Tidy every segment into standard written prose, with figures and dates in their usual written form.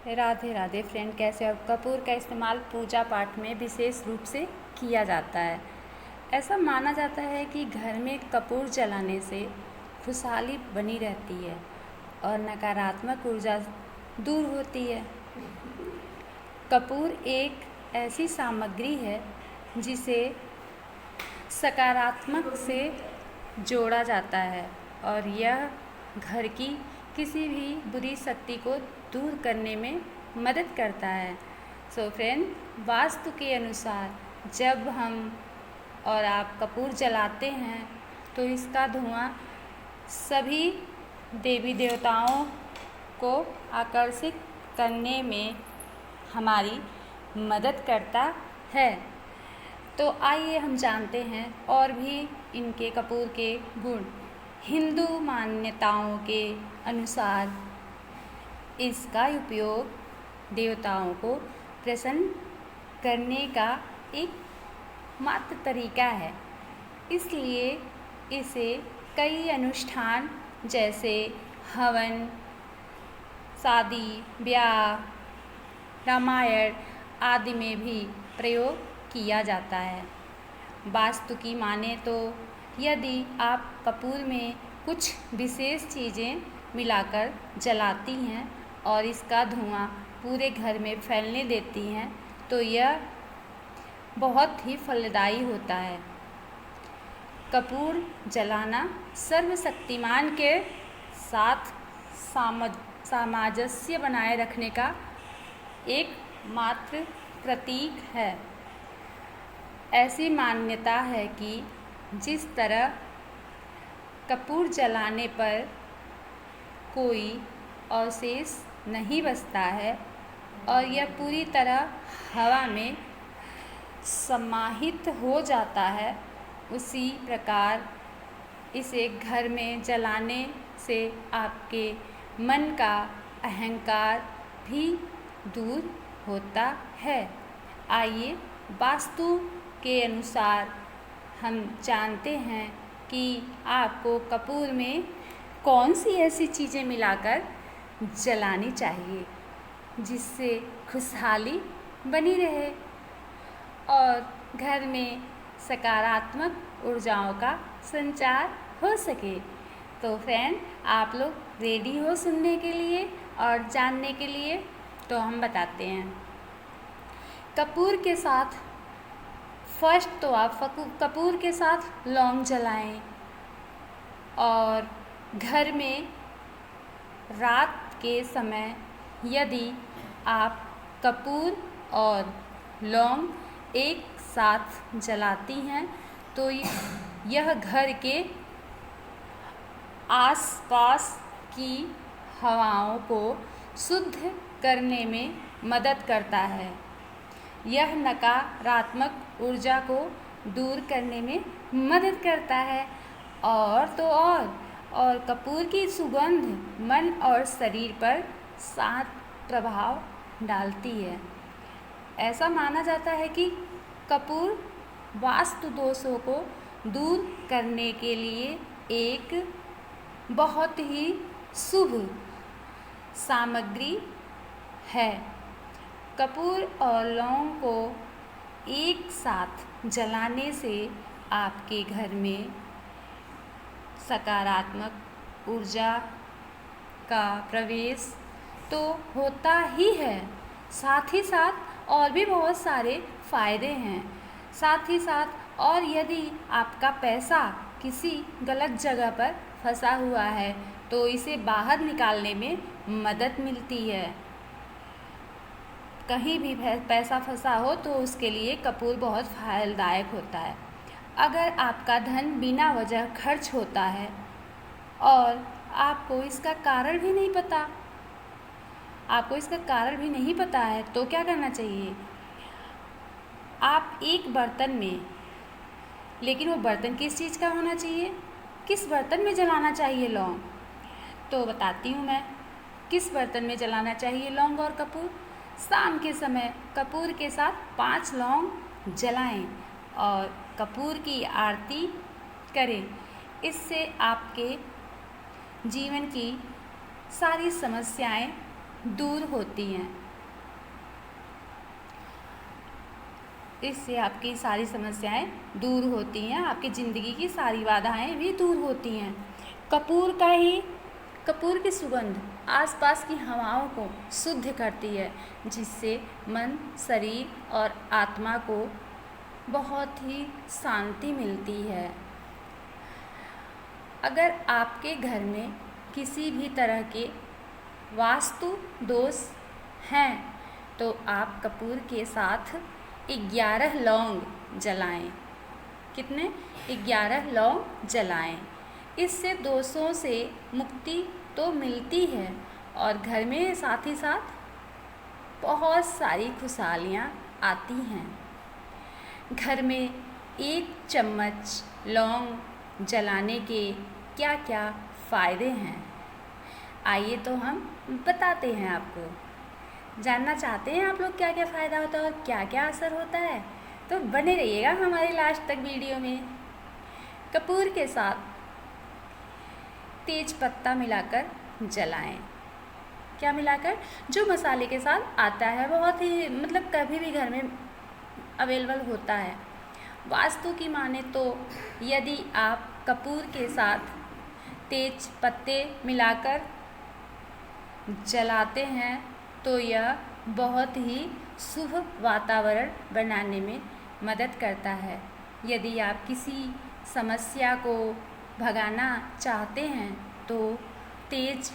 Radhe Radhe friend, कैसे हो? कपूर का इस्तेमाल पूजा पाठ में विशेष रूप से किया जाता है। ऐसा माना जाता है कि घर में कपूर जलाने से खुशहाली बनी रहती है और नकारात्मक ऊर्जा दूर होती है। कपूर एक ऐसी सामग्री है जिसे सकारात्मक से जोड़ा जाता है और यह घर की किसी भी बुरी शक्ति को दूर करने में मदद करता है। सो फ्रेंड, वास्तु के अनुसार जब हम और आप कपूर जलाते हैं तो इसका धुआं सभी देवी देवताओं को आकर्षित करने में हमारी मदद करता है। तो आइए हम जानते हैं और भी इनके कपूर के गुण। हिंदू मान्यताओं के अनुसार इसका उपयोग देवताओं को प्रसन्न करने का एक मात्र तरीका है, इसलिए इसे कई अनुष्ठान जैसे हवन, शादी, ब्याह, रामायण आदि में भी प्रयोग किया जाता है। वास्तु की माने तो यदि आप कपूर में कुछ विशेष चीज़ें मिलाकर जलाती हैं और इसका धुआं पूरे घर में फैलने देती हैं तो यह बहुत ही फलदायी होता है। कपूर जलाना सर्वशक्तिमान के साथ सामंजस्य बनाए रखने का एक मात्र प्रतीक है। ऐसी मान्यता है कि जिस तरह कपूर जलाने पर कोई अवशेष नहीं बचता है और यह पूरी तरह हवा में समाहित हो जाता है, उसी प्रकार इसे घर में जलाने से आपके मन का अहंकार भी दूर होता है। आइए वास्तु के अनुसार हम जानते हैं कि आपको कपूर में कौन सी ऐसी चीज़ें मिलाकर जलानी चाहिए जिससे खुशहाली बनी रहे और घर में सकारात्मक ऊर्जाओं का संचार हो सके। तो फ्रेंड, आप लोग रेडी हो सुनने के लिए और जानने के लिए? तो हम बताते हैं। कपूर के साथ फर्स्ट तो आप कपूर के साथ लौंग जलाएं और घर में रात के समय यदि आप कपूर और लौंग एक साथ जलाती हैं तो यह घर के आसपास की हवाओं को शुद्ध करने में मदद करता है। यह नकारात्मक ऊर्जा को दूर करने में मदद करता है और तो और कपूर की सुगंध मन और शरीर पर शांत प्रभाव डालती है। ऐसा माना जाता है कि कपूर वास्तु दोषों को दूर करने के लिए एक बहुत ही शुभ सामग्री है। कपूर और लौंग को एक साथ जलाने से आपके घर में सकारात्मक ऊर्जा का प्रवेश तो होता ही है, साथ ही साथ और भी बहुत सारे फ़ायदे हैं। साथ ही साथ और यदि आपका पैसा किसी गलत जगह पर फंसा हुआ है तो इसे बाहर निकालने में मदद मिलती है। कहीं भी पैसा फंसा हो तो उसके लिए कपूर बहुत फलदायक होता है। अगर आपका धन बिना वजह खर्च होता है और आपको इसका कारण भी नहीं पता है तो क्या करना चाहिए? आप एक बर्तन में, लेकिन वो बर्तन किस चीज़ का होना चाहिए, किस बर्तन में जलाना चाहिए लौंग? तो बताती हूँ मैं किस बर्तन में जलाना चाहिए लौंग और कपूर। शाम के समय कपूर के साथ 5 लौंग जलाएं और कपूर की आरती करें। इससे आपके जीवन की सारी समस्याएं दूर होती हैं। इससे आपकी सारी समस्याएं दूर होती हैं, आपकी ज़िंदगी की सारी बाधाएं भी दूर होती हैं। कपूर की सुगंध आसपास की हवाओं को शुद्ध करती है, जिससे मन, शरीर और आत्मा को बहुत ही शांति मिलती है। अगर आपके घर में किसी भी तरह के वास्तु दोष हैं तो आप कपूर के साथ 11 लौंग जलाएं। कितने? 11 लौंग जलाएं। इससे दोषों से मुक्ति तो मिलती है और घर में साथ ही साथ बहुत सारी खुशहालियाँ आती हैं। घर में 1 चम्मच लौंग जलाने के क्या क्या फ़ायदे हैं, आइए तो हम बताते हैं आपको। जानना चाहते हैं आप लोग क्या क्या फ़ायदा होता है और क्या क्या असर होता है? तो बने रहिएगा हमारे लास्ट तक वीडियो में। कपूर के साथ तेज पत्ता मिलाकर जलाएं। क्या मिलाकर? जो मसाले के साथ आता है, बहुत ही मतलब कभी भी घर में अवेलेबल होता है। वास्तु की माने तो यदि आप कपूर के साथ तेज पत्ते मिलाकर जलाते हैं तो यह बहुत ही शुभ वातावरण बनाने में मदद करता है। यदि आप किसी समस्या को भगाना चाहते हैं तो तेज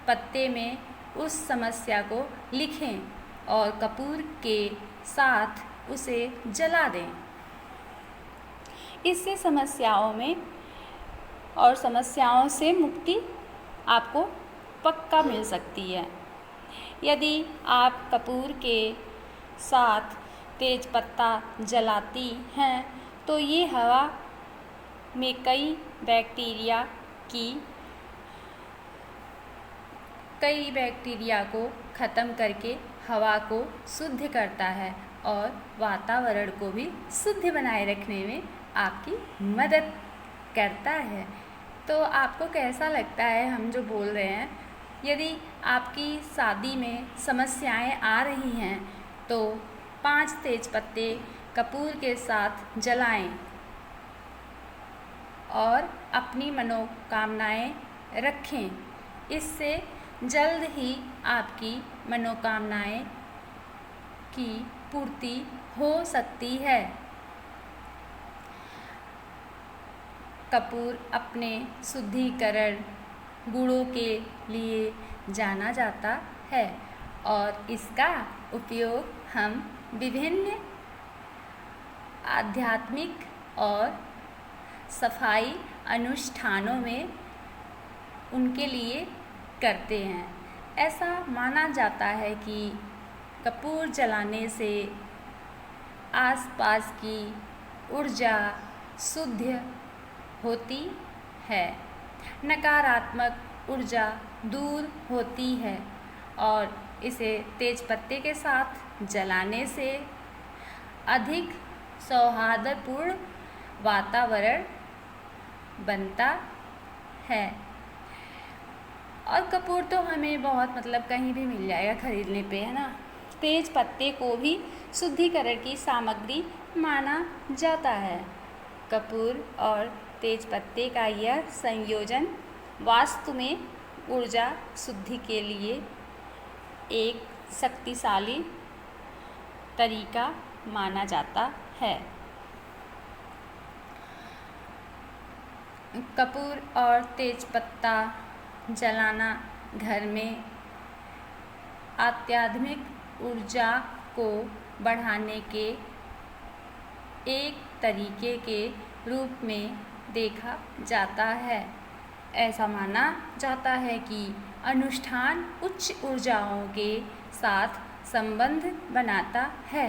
पत्ते में उस समस्या को लिखें और कपूर के साथ उसे जला दें। इससे समस्याओं से मुक्ति आपको पक्का मिल सकती है। यदि आप कपूर के साथ तेज पत्ता जलाती हैं तो ये हवा में कई बैक्टीरिया को ख़त्म करके हवा को शुद्ध करता है और वातावरण को भी शुद्ध बनाए रखने में आपकी मदद करता है। तो आपको कैसा लगता है हम जो बोल रहे हैं? यदि आपकी शादी में समस्याएं आ रही हैं तो 5 तेज पत्ते कपूर के साथ जलाएं और अपनी मनोकामनाएं रखें। इससे जल्द ही आपकी मनोकामनाएं की पूर्ति हो सकती है। कपूर अपने शुद्धिकरण गुणों के लिए जाना जाता है और इसका उपयोग हम विभिन्न आध्यात्मिक और सफाई अनुष्ठानों में उनके लिए करते हैं। ऐसा माना जाता है कि कपूर जलाने से आसपास की ऊर्जा शुद्ध होती है, नकारात्मक ऊर्जा दूर होती है और इसे तेज पत्ते के साथ जलाने से अधिक सौहार्दपूर्ण वातावरण बनता है। और कपूर तो हमें बहुत कहीं भी मिल जाएगा खरीदने पे, है ना। तेज पत्ते को भी शुद्धिकरण की सामग्री माना जाता है। कपूर और तेज पत्ते का यह संयोजन वास्तु में ऊर्जा शुद्धि के लिए एक शक्तिशाली तरीका माना जाता है। कपूर और तेज पत्ता जलाना घर में आध्यात्मिक ऊर्जा को बढ़ाने के एक तरीके के रूप में देखा जाता है। ऐसा माना जाता है कि अनुष्ठान उच्च ऊर्जाओं के साथ संबंध बनाता है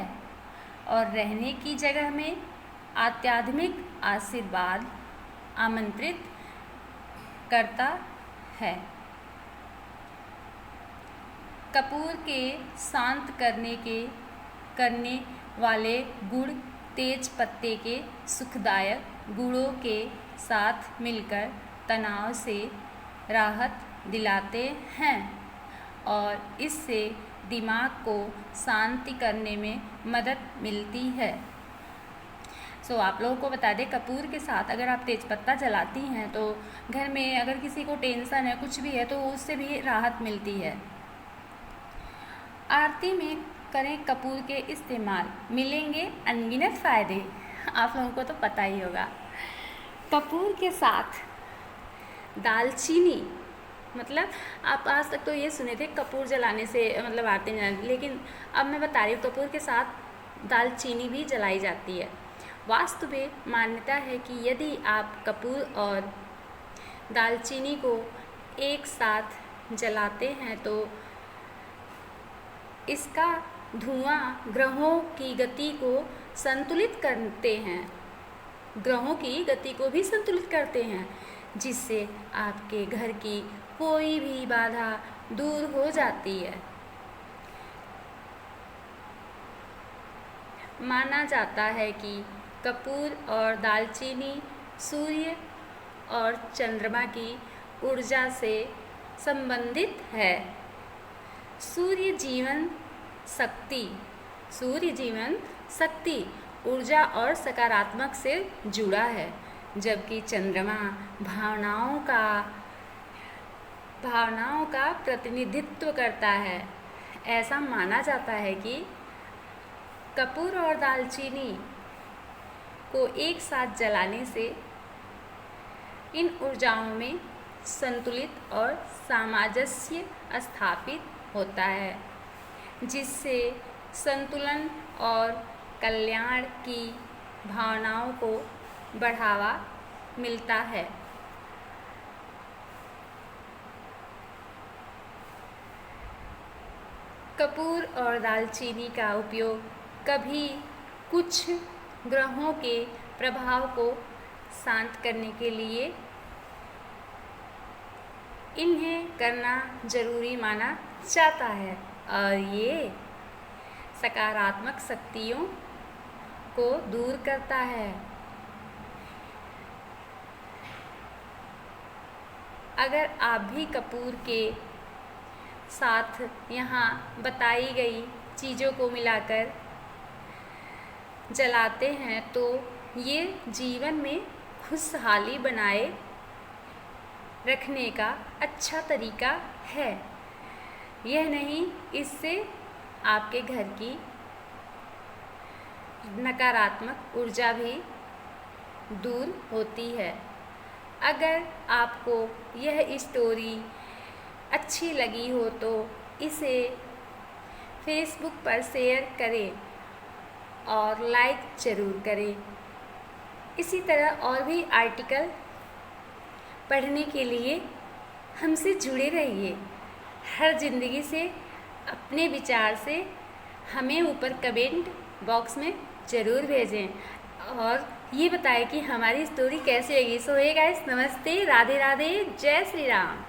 और रहने की जगह में आध्यात्मिक आशीर्वाद आमंत्रित करता है। कपूर के शांत करने वाले गुण तेज पत्ते के सुखदायक गुणों के साथ मिलकर तनाव से राहत दिलाते हैं और इससे दिमाग को शांति करने में मदद मिलती है। आप लोगों को बता दें, कपूर के साथ अगर आप तेज़पत्ता जलाती हैं तो घर में अगर किसी को टेंशन है, कुछ भी है, तो उससे भी राहत मिलती है। आरती में करें कपूर के इस्तेमाल, मिलेंगे अनगिनत फ़ायदे। आप लोगों को तो पता ही होगा। कपूर के साथ दालचीनी, मतलब आप आज तक तो ये सुने थे कपूर जलाने से मतलब आरती नहीं जलाती, लेकिन अब मैं बता रही हूँ कपूर के साथ दालचीनी भी जलाई जाती है। वास्तु में मान्यता है कि यदि आप कपूर और दालचीनी को एक साथ जलाते हैं तो इसका धुआं ग्रहों की गति को संतुलित करते हैं, ग्रहों की गति को भी संतुलित करते हैं, जिससे आपके घर की कोई भी बाधा दूर हो जाती है। माना जाता है कि कपूर और दालचीनी सूर्य और चंद्रमा की ऊर्जा से संबंधित है। सूर्य जीवन शक्ति, ऊर्जा और सकारात्मक से जुड़ा है, जबकि चंद्रमा भावनाओं का प्रतिनिधित्व करता है। ऐसा माना जाता है कि कपूर और दालचीनी को एक साथ जलाने से इन ऊर्जाओं में संतुलित और सामंजस्य स्थापित होता है, जिससे संतुलन और कल्याण की भावनाओं को बढ़ावा मिलता है। कपूर और दालचीनी का उपयोग कभी कुछ ग्रहों के प्रभाव को शांत करने के लिए इन्हें करना जरूरी माना जाता है, और ये सकारात्मक शक्तियों को दूर करता है। अगर आप भी कपूर के साथ यहाँ बताई गई चीज़ों को मिलाकर जलाते हैं तो ये जीवन में खुशहाली बनाए रखने का अच्छा तरीका है। यह नहीं, इससे आपके घर की नकारात्मक ऊर्जा भी दूर होती है। अगर आपको यह स्टोरी अच्छी लगी हो तो इसे फेसबुक पर शेयर करें और लाइक ज़रूर करें। इसी तरह और भी आर्टिकल पढ़ने के लिए हमसे जुड़े रहिए। हर ज़िंदगी से अपने विचार से हमें ऊपर कमेंट बॉक्स में ज़रूर भेजें और ये बताएं कि हमारी स्टोरी कैसी लगी। सो हे गाइस, नमस्ते, राधे राधे, जय श्री राम।